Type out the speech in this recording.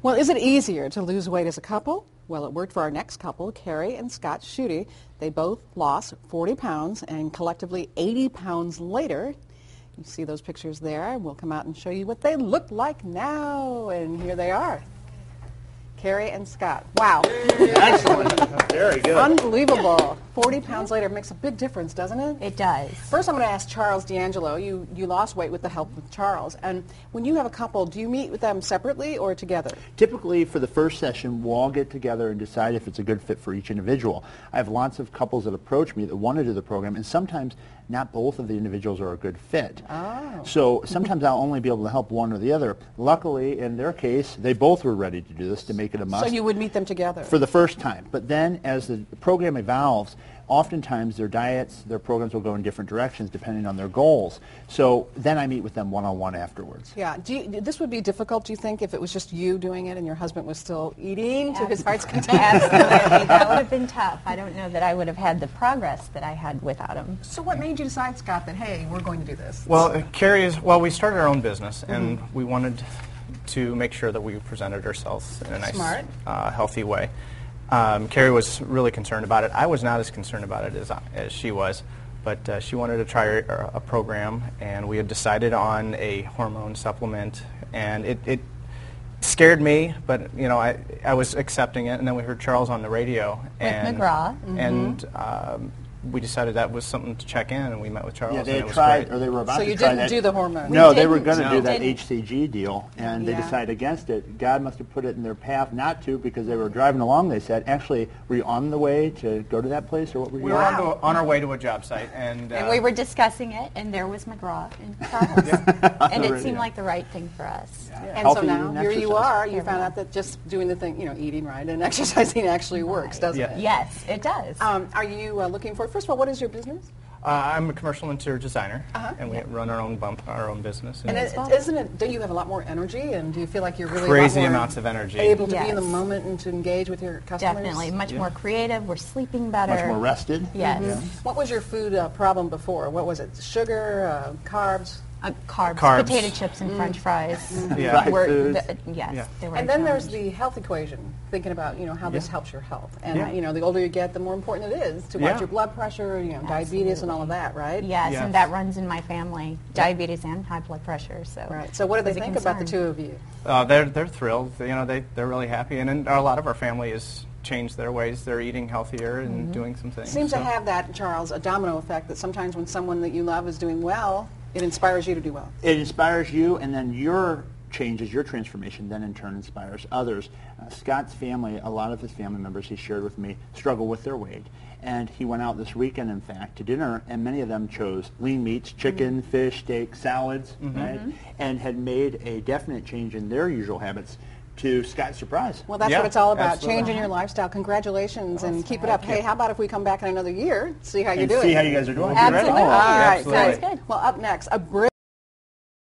Well, is it easier to lose weight as a couple? Well, it worked for our next couple, Carrie and Scott Schutte. They both lost 40 pounds, and collectively 80 pounds later, you see those pictures there. We'll come out and show you what they look like now, and here they are. Carrie and Scott. Wow. Excellent. Very good. Unbelievable. 40 pounds later makes a big difference, doesn't it? It does. First, I'm going to ask Charles D'Angelo. You lost weight with the help of Charles. And when you have a couple, do you meet with them separately or together? Typically, for the first session, we'll all get together and decide if it's a good fit for each individual. I have lots of couples that approach me that want to do the program, and sometimes not both of the individuals are a good fit. Oh. So sometimes I'll only be able to help one or the other. Luckily, in their case, they both were ready to do this to make it a must. So you would meet them together? For the first time. But then, as the program evolves, oftentimes their diets, their programs will go in different directions depending on their goals. So then I meet with them one-on-one afterwards. Yeah. This would be difficult, do you think, if it was just you doing it and your husband was still eating to his heart's content? Absolutely. That would have been tough. I don't know that I would have had the progress that I had without him. So what made you decide, Scott, that, hey, we're going to do this? Well, we started our own business, and we wanted to make sure that we presented ourselves in a nice, healthy way. Carrie was really concerned about it. I was not as concerned about it as she was, but she wanted to try a program, and we had decided on a hormone supplement, and it scared me, but you know, I was accepting it, and then we heard Charles on the radio With McGraw. and we decided that was something to check in, and we met with Charles. Yeah, they and had it was tried, great. or they were about So to you try didn't that. do the hormone? No, they were going to No. do that Didn't. HCG deal, and they Yeah. decided against it. God must have put it in their path not to, because they were driving along, they said. Actually, were you on the way to go to that place, or what were you We were on our way to a job site, and And we were discussing it, and there was McGraw and Charles. And it seemed like the right thing for us. And Healthy so now, eating, here you exercise. are, you found out that just doing the thing, you know, eating right and exercising actually works, doesn't Yeah. it? Yes, it does. Are you looking for, first of all, what is your business? I'm a commercial interior designer, and we run our own business. And isn't it, don't you have a lot more energy, and do you feel like you're really Crazy a lot more amounts of energy. able to be in the Yes. moment and to engage with your customers? Definitely. Much more creative. We're sleeping better. Much more rested. Yes. What was your food problem before? What was it? Sugar, carbs? Carbs. Potato chips and French fries. Yeah. Fried foods. Yes. Yeah. They were And a then there's challenge. the health equation, thinking about, you know, how this helps your health. And, Yeah. you know, the older you get, the more important it is to watch Yeah. your blood pressure, you know, diabetes and all of that, right? Yes, Yes. and that runs in my family. Diabetes and high blood pressure. So. Right. So what do they it's a think about the concern. two of you? They're thrilled. You know, they're really happy, and a lot of our family has changed their ways. They're eating healthier and doing some things. Seems to so. have that, Charles, a domino effect that sometimes when someone that you love is doing well, it inspires you to do well. It inspires you, and then your changes, your transformation, then in turn inspires others. Scott's family, a lot of his family members, he shared with me, struggle with their weight. And he went out this weekend, in fact, to dinner, and many of them chose lean meats, chicken, fish, steak, salads, right? And had made a definite change in their usual habits, to Scott's surprise. Well, that's Yeah, what it's all about, absolutely. changing your lifestyle. Congratulations, and keep it up. Hey, how about if we come back in another year, see how you're And doing? see how you guys are doing. Absolutely. All right, Absolutely. sounds good. Well, up next, a brilliant